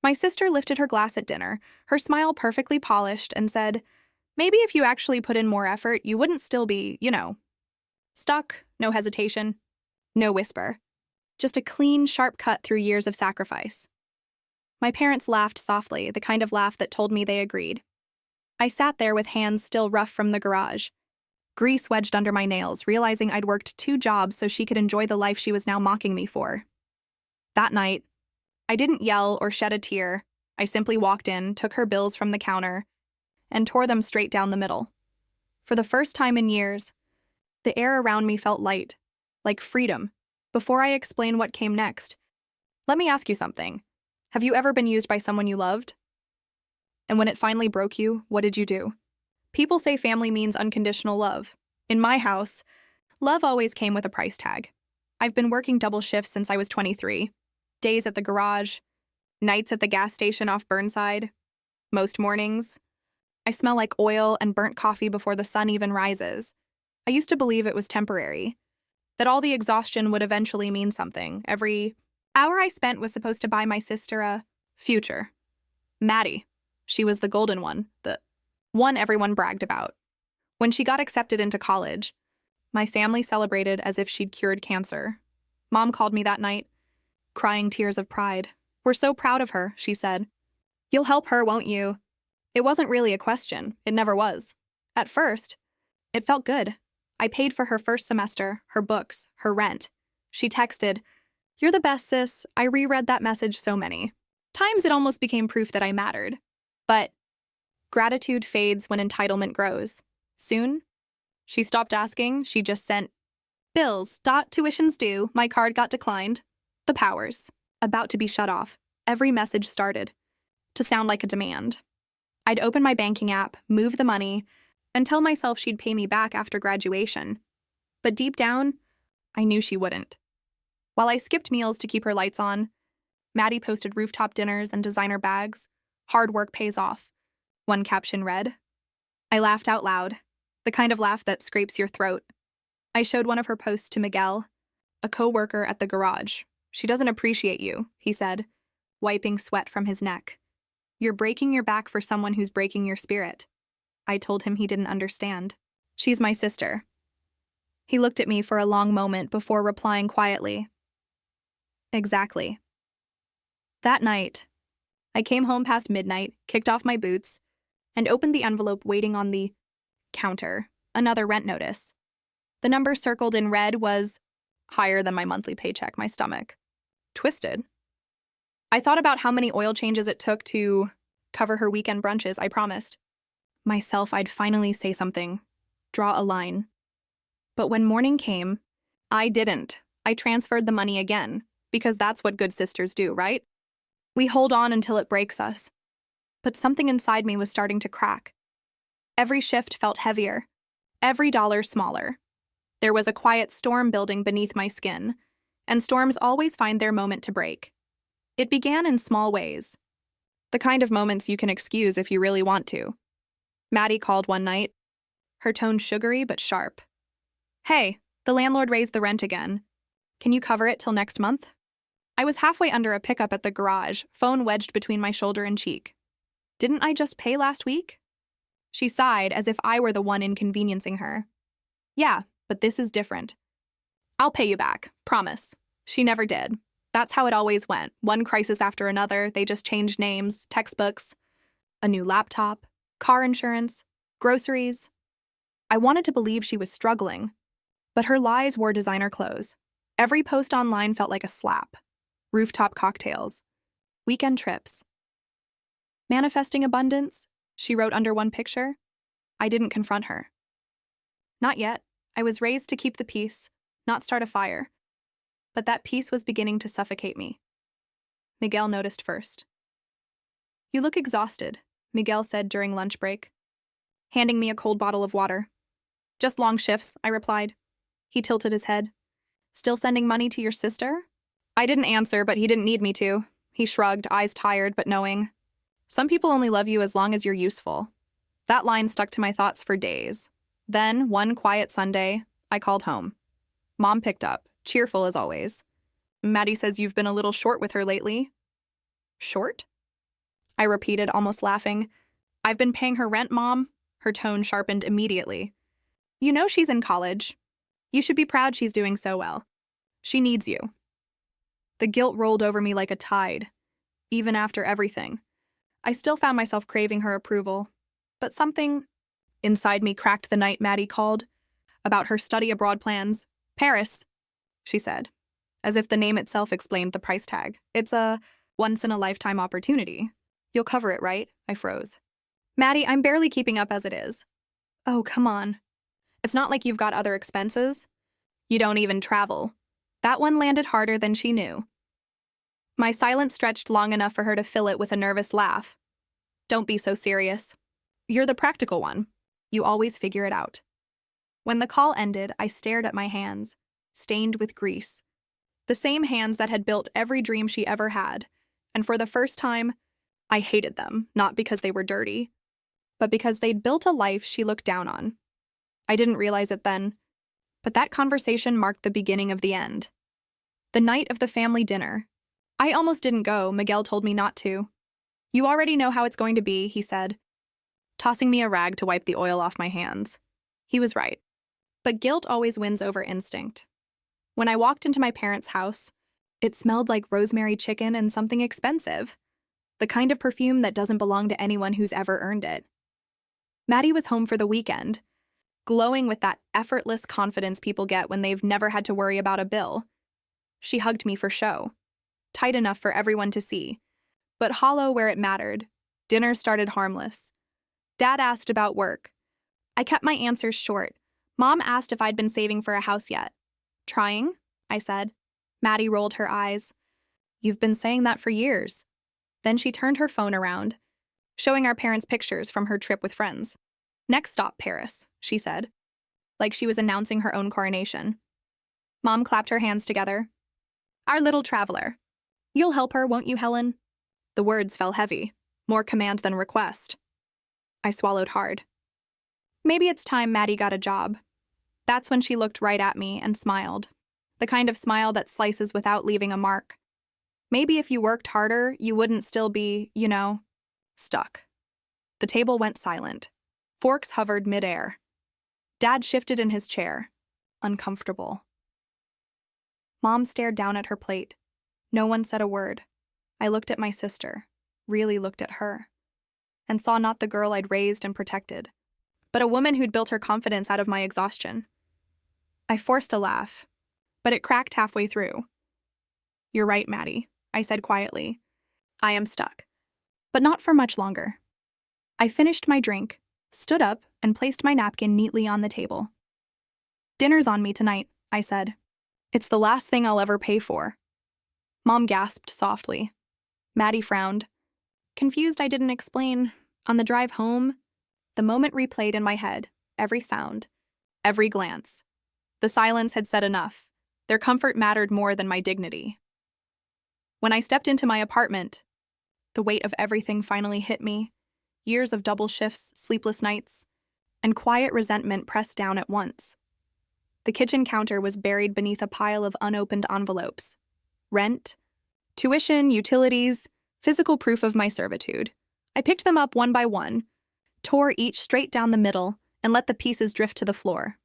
My sister lifted her glass at dinner, her smile perfectly polished, and said, "Maybe if you actually put in more effort, you wouldn't still be, stuck, no hesitation, no whisper. Just a clean, sharp cut through years of sacrifice." My parents laughed softly, the kind of laugh that told me they agreed. I sat there with hands still rough from the garage, grease wedged under my nails, realizing I'd worked 2 jobs so she could enjoy the life she was now mocking me for. That night, I didn't yell or shed a tear. I simply walked in, took her bills from the counter, and tore them straight down the middle. For the first time in years, the air around me felt light, like freedom. Before I explain what came next, let me ask you something. Have you ever been used by someone you loved? And when it finally broke you, what did you do? People say family means unconditional love. In my house, love always came with a price tag. I've been working double shifts since I was 23. Days at the garage, nights at the gas station off Burnside. Most mornings, I smell like oil and burnt coffee before the sun even rises. I used to believe it was temporary, that all the exhaustion would eventually mean something. Every hour I spent was supposed to buy my sister a future. Maddie. She was the golden one, the one everyone bragged about. When she got accepted into college, my family celebrated as if she'd cured cancer. Mom called me that night, crying tears of pride. "We're so proud of her," she said. "You'll help her, won't you?" It wasn't really a question. It never was. At first, it felt good. I paid for her first semester, her books, her rent. She texted, "You're the best, sis." I reread that message so many times it almost became proof that I mattered. But gratitude fades when entitlement grows. Soon, she stopped asking. She just sent, "Bills, tuition's due, my card got declined." The powers, about to be shut off, every message started to sound like a demand. I'd open my banking app, move the money, and tell myself she'd pay me back after graduation. But deep down, I knew she wouldn't. While I skipped meals to keep her lights on, Maddie posted rooftop dinners and designer bags. "Hard work pays off," one caption read. I laughed out loud, the kind of laugh that scrapes your throat. I showed one of her posts to Miguel, a co-worker at the garage. "She doesn't appreciate you," he said, wiping sweat from his neck. "You're breaking your back for someone who's breaking your spirit." I told him he didn't understand. "She's my sister." He looked at me for a long moment before replying quietly, "Exactly." That night, I came home past midnight, kicked off my boots, and opened the envelope waiting on the counter, another rent notice. The number circled in red was higher than my monthly paycheck. My stomach twisted. I thought about how many oil changes it took to cover her weekend brunches. I promised myself I'd finally say something, draw a line. But when morning came, I didn't. I transferred the money again, because that's what good sisters do, right? We hold on until it breaks us. But something inside me was starting to crack. Every shift felt heavier, every dollar smaller. There was a quiet storm building beneath my skin, and storms always find their moment to break. It began in small ways, the kind of moments you can excuse if you really want to. Maddie called one night, her tone sugary but sharp. "Hey, the landlord raised the rent again. Can you cover it till next month?" I was halfway under a pickup at the garage, phone wedged between my shoulder and cheek. "Didn't I just pay last week?" She sighed as if I were the one inconveniencing her. "Yeah, but this is different. I'll pay you back, promise." She never did. That's how it always went. One crisis after another, they just changed names, textbooks, a new laptop, car insurance, groceries. I wanted to believe she was struggling, but her lies wore designer clothes. Every post online felt like a slap. Rooftop cocktails, weekend trips. "Manifesting abundance," she wrote under one picture. I didn't confront her. Not yet. I was raised to keep the peace, not start a fire. But that peace was beginning to suffocate me. Miguel noticed first. "You look exhausted," Miguel said during lunch break, handing me a cold bottle of water. "Just long shifts," I replied. He tilted his head. "Still sending money to your sister?" I didn't answer, but he didn't need me to. He shrugged, eyes tired but knowing. "Some people only love you as long as you're useful." That line stuck to my thoughts for days. Then, one quiet Sunday, I called home. Mom picked up, cheerful as always. "Maddie says you've been a little short with her lately." "Short?" I repeated, almost laughing. I've been paying her rent, Mom. Her tone sharpened immediately. You know she's in college. You should be proud she's doing so well. She needs you. The guilt rolled over me like a tide. Even after everything, I still found myself craving her approval. But something inside me cracked the night Maddie called about her study abroad plans. Paris, she said, as if the name itself explained the price tag. It's a once-in-a-lifetime opportunity. You'll cover it, right? I froze. Maddie, I'm barely keeping up as it is. Oh, come on. It's not like you've got other expenses. You don't even travel. That one landed harder than she knew. My silence stretched long enough for her to fill it with a nervous laugh. Don't be so serious. You're the practical one. You always figure it out. When the call ended, I stared at my hands, stained with grease. The same hands that had built every dream she ever had. And for the first time, I hated them, not because they were dirty, but because they'd built a life she looked down on. I didn't realize it then, but that conversation marked the beginning of the end. The night of the family dinner. I almost didn't go. Miguel told me not to. You already know how it's going to be, he said, tossing me a rag to wipe the oil off my hands. He was right. But guilt always wins over instinct. When I walked into my parents' house, it smelled like rosemary chicken and something expensive. The kind of perfume that doesn't belong to anyone who's ever earned it. Maddie was home for the weekend, glowing with that effortless confidence people get when they've never had to worry about a bill. She hugged me for show, tight enough for everyone to see, but hollow where it mattered. Dinner started harmless. Dad asked about work. I kept my answers short. Mom asked if I'd been saving for a house yet. Trying, I said. Maddie rolled her eyes. You've been saying that for years. Then she turned her phone around, showing our parents pictures from her trip with friends. Next stop, Paris, she said, like she was announcing her own coronation. Mom clapped her hands together. Our little traveler. You'll help her, won't you, Helen? The words fell heavy, more command than request. I swallowed hard. Maybe it's time Maddie got a job. That's when she looked right at me and smiled. The kind of smile that slices without leaving a mark. Maybe if you worked harder, you wouldn't still be, stuck. The table went silent. Forks hovered midair. Dad shifted in his chair, uncomfortable. Mom stared down at her plate. No one said a word. I looked at my sister, really looked at her, and saw not the girl I'd raised and protected, but a woman who'd built her confidence out of my exhaustion. I forced a laugh, but it cracked halfway through. You're right, Maddie, I said quietly. I am stuck, but not for much longer. I finished my drink, stood up, and placed my napkin neatly on the table. Dinner's on me tonight, I said. It's the last thing I'll ever pay for. Mom gasped softly. Maddie frowned. Confused I didn't explain. On the drive home, the moment replayed in my head, every sound, every glance. The silence had said enough. Their comfort mattered more than my dignity. When I stepped into my apartment, the weight of everything finally hit me. Years of double shifts, sleepless nights, and quiet resentment pressed down at once. The kitchen counter was buried beneath a pile of unopened envelopes. Rent, tuition, utilities, physical proof of my servitude. I picked them up one by one, tore each straight down the middle, and let the pieces drift to the floor.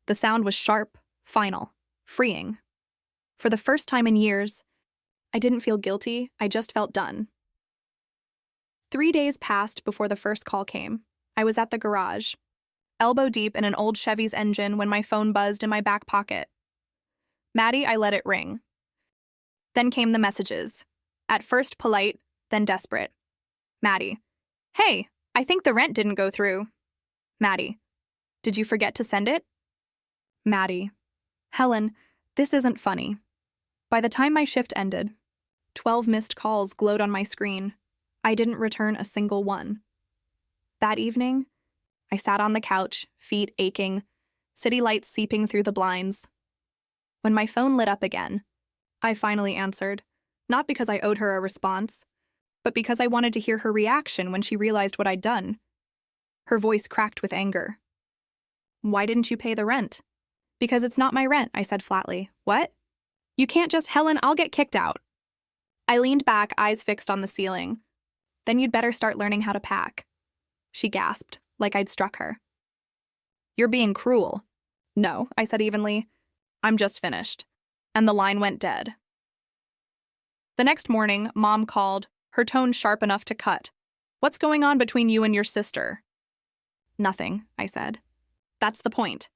The sound was sharp, final, freeing. For the first time in years, I didn't feel guilty, I just felt done. 3 days passed before the first call came. I was at the garage, elbow deep in an old Chevy's engine when my phone buzzed in my back pocket. Maddie, I let it ring. Then came the messages. At first polite, then desperate. Maddie. Hey, I think the rent didn't go through. Maddie. Did you forget to send it? Maddie. Helen, this isn't funny. By the time my shift ended, 12 missed calls glowed on my screen. I didn't return a single one. That evening, I sat on the couch, feet aching, city lights seeping through the blinds. When my phone lit up again, I finally answered, not because I owed her a response, but because I wanted to hear her reaction when she realized what I'd done. Her voice cracked with anger. Why didn't you pay the rent? Because it's not my rent, I said flatly. What? You can't just, Helen, I'll get kicked out. I leaned back, eyes fixed on the ceiling. Then you'd better start learning how to pack. She gasped, like I'd struck her. You're being cruel. No, I said evenly. I'm just finished. And the line went dead. The next morning, Mom called, her tone sharp enough to cut. What's going on between you and your sister? Nothing, I said. That's the point.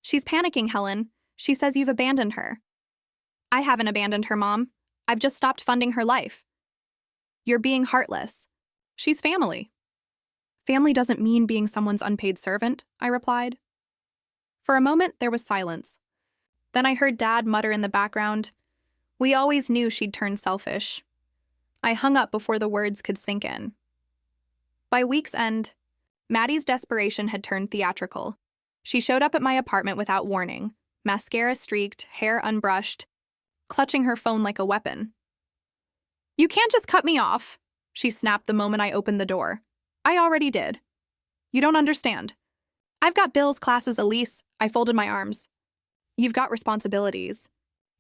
She's panicking, Helen. She says you've abandoned her. I haven't abandoned her, Mom. I've just stopped funding her life. You're being heartless. She's family. Family doesn't mean being someone's unpaid servant, I replied. For a moment, there was silence. Then I heard Dad mutter in the background, we always knew she'd turn selfish. I hung up before the words could sink in. By week's end, Maddie's desperation had turned theatrical. She showed up at my apartment without warning, mascara streaked, hair unbrushed, clutching her phone like a weapon. You can't just cut me off, she snapped the moment I opened the door. I already did. You don't understand. I've got bills, classes, a lease. I folded my arms. You've got responsibilities.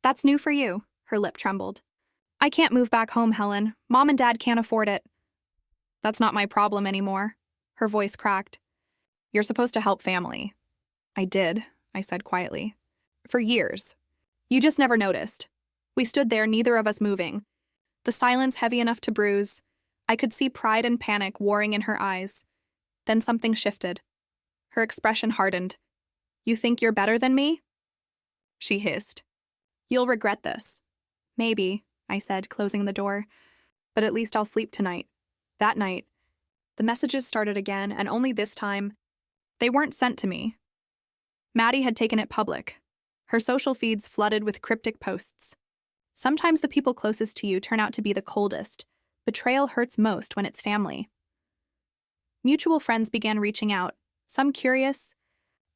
That's new for you, her lip trembled. I can't move back home, Helen. Mom and Dad can't afford it. That's not my problem anymore, her voice cracked. You're supposed to help family. I did, I said quietly. For years. You just never noticed. We stood there, neither of us moving. The silence heavy enough to bruise. I could see pride and panic warring in her eyes. Then something shifted. Her expression hardened. You think you're better than me? She hissed. You'll regret this. Maybe, I said, closing the door. But at least I'll sleep tonight. That night, the messages started again, and only this time, they weren't sent to me. Maddie had taken it public. Her social feeds flooded with cryptic posts. Sometimes the people closest to you turn out to be the coldest. Betrayal hurts most when it's family. Mutual friends began reaching out, some curious,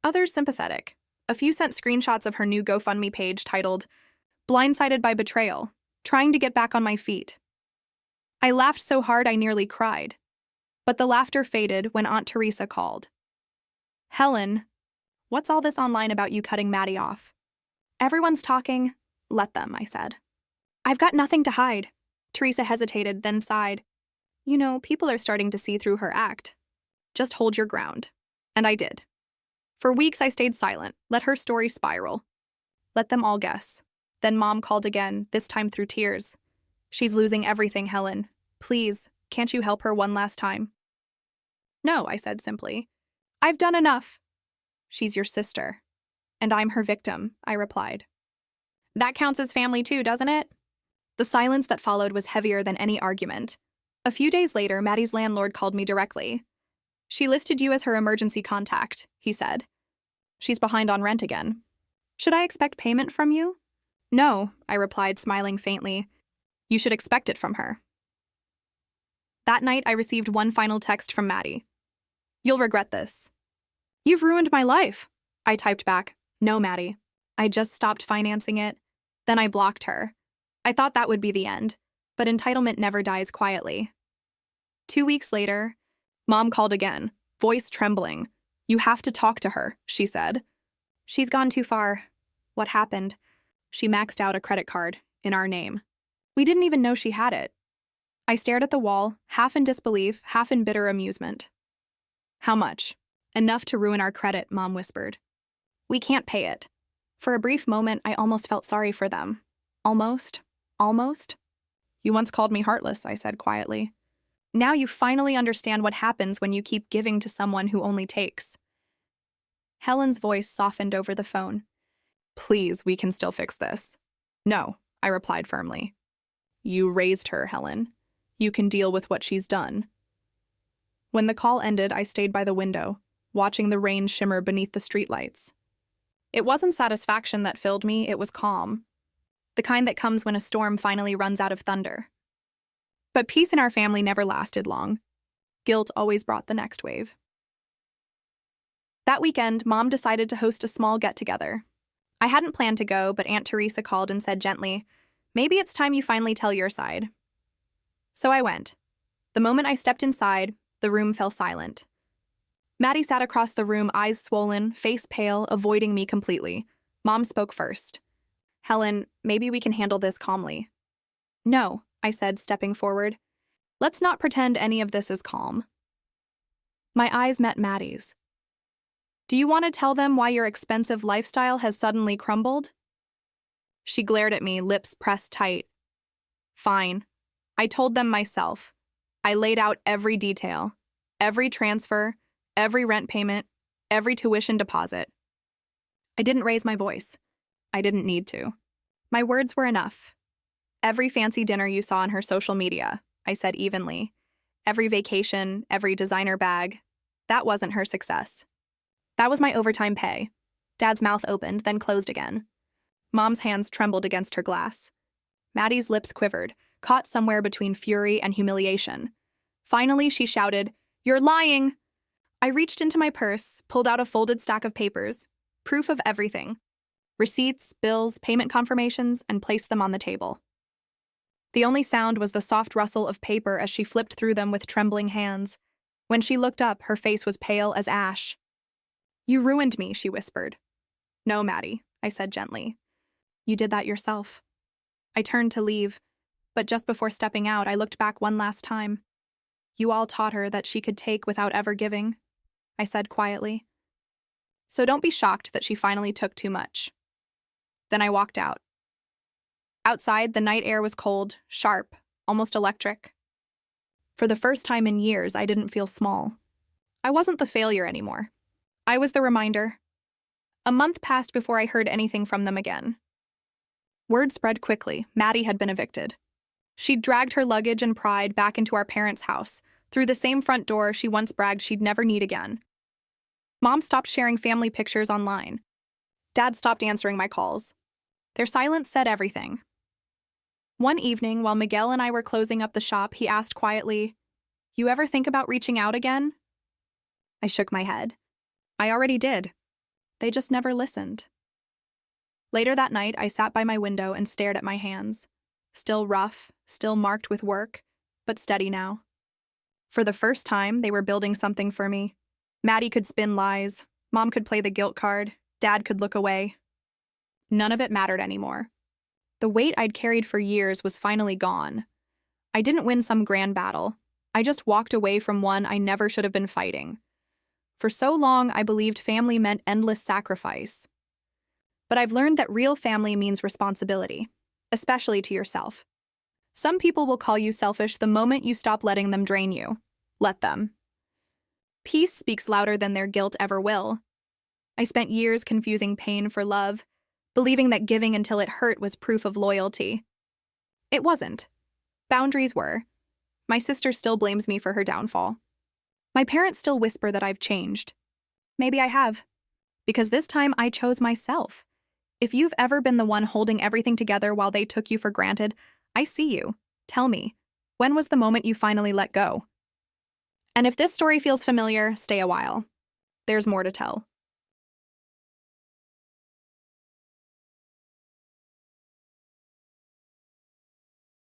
others sympathetic. A few sent screenshots of her new GoFundMe page titled, Blindsided by Betrayal, Trying to Get Back on My Feet. I laughed so hard I nearly cried. But the laughter faded when Aunt Teresa called. Helen, what's all this online about you cutting Maddie off? Everyone's talking. Let them, I said. I've got nothing to hide. Teresa hesitated, then sighed. You know, people are starting to see through her act. Just hold your ground. And I did. For weeks I stayed silent, let her story spiral. Let them all guess. Then Mom called again, this time through tears. She's losing everything, Helen. Please, can't you help her one last time? No, I said simply. I've done enough. She's your sister. And I'm her victim, I replied. That counts as family too, doesn't it? The silence that followed was heavier than any argument. A few days later, Maddie's landlord called me directly. She listed you as her emergency contact, he said. She's behind on rent again. Should I expect payment from you? No, I replied, smiling faintly. You should expect it from her. That night, I received one final text from Maddie. You'll regret this. You've ruined my life. I typed back, no, Maddie. I just stopped financing it. Then I blocked her. I thought that would be the end, but entitlement never dies quietly. 2 weeks later, Mom called again, voice trembling. You have to talk to her, she said. She's gone too far. What happened? She maxed out a credit card in our name. We didn't even know she had it. I stared at the wall, half in disbelief, half in bitter amusement. How much? Enough to ruin our credit, Mom whispered. We can't pay it. For a brief moment, I almost felt sorry for them. Almost. You once called me heartless, I said quietly. Now you finally understand what happens when you keep giving to someone who only takes. Helen's voice softened over the phone. Please, we can still fix this. No, I replied firmly. You raised her, Helen. You can deal with what she's done. When the call ended, I stayed by the window, watching the rain shimmer beneath the streetlights. It wasn't satisfaction that filled me, it was calm. The kind that comes when a storm finally runs out of thunder. But peace in our family never lasted long. Guilt always brought the next wave. That weekend, Mom decided to host a small get-together. I hadn't planned to go, but Aunt Teresa called and said gently, maybe it's time you finally tell your side. So I went. The moment I stepped inside, the room fell silent. Maddie sat across the room, eyes swollen, face pale, avoiding me completely. Mom spoke first. Helen, maybe we can handle this calmly. No, I said, stepping forward. Let's not pretend any of this is calm. My eyes met Maddie's. Do you want to tell them why your expensive lifestyle has suddenly crumbled? She glared at me, lips pressed tight. Fine. I told them myself. I laid out every detail, every transfer, every rent payment, every tuition deposit. I didn't raise my voice. I didn't need to. My words were enough. Every fancy dinner you saw on her social media, I said evenly. Every vacation, every designer bag. That wasn't her success. That was my overtime pay. Dad's mouth opened, then closed again. Mom's hands trembled against her glass. Maddie's lips quivered, caught somewhere between fury and humiliation. Finally, she shouted, "You're lying!" I reached into my purse, pulled out a folded stack of papers, proof of everything. Receipts, bills, payment confirmations, and placed them on the table. The only sound was the soft rustle of paper as she flipped through them with trembling hands. When she looked up, her face was pale as ash. "You ruined me," she whispered. "No, Maddie," I said gently. "You did that yourself." I turned to leave, but just before stepping out, I looked back one last time. "You all taught her that she could take without ever giving," I said quietly. "So don't be shocked that she finally took too much." Then I walked out. Outside, the night air was cold, sharp, almost electric. For the first time in years, I didn't feel small. I wasn't the failure anymore. I was the reminder. A month passed before I heard anything from them again. Word spread quickly. Maddie had been evicted. She'd dragged her luggage and pride back into our parents' house, through the same front door she once bragged she'd never need again. Mom stopped sharing family pictures online. Dad stopped answering my calls. Their silence said everything. One evening, while Miguel and I were closing up the shop, he asked quietly, "You ever think about reaching out again?" I shook my head. I already did. They just never listened. Later that night, I sat by my window and stared at my hands. Still rough, still marked with work, but steady now. For the first time, they were building something for me. Maddie could spin lies, Mom could play the guilt card, Dad could look away. None of it mattered anymore. The weight I'd carried for years was finally gone. I didn't win some grand battle. I just walked away from one I never should have been fighting. For so long, I believed family meant endless sacrifice. But I've learned that real family means responsibility, especially to yourself. Some people will call you selfish the moment you stop letting them drain you. Let them. Peace speaks louder than their guilt ever will. I spent years confusing pain for love, believing that giving until it hurt was proof of loyalty. It wasn't. Boundaries were. My sister still blames me for her downfall. My parents still whisper that I've changed. Maybe I have. Because this time I chose myself. If you've ever been the one holding everything together while they took you for granted, I see you. Tell me, when was the moment you finally let go? And if this story feels familiar, stay a while. There's more to tell.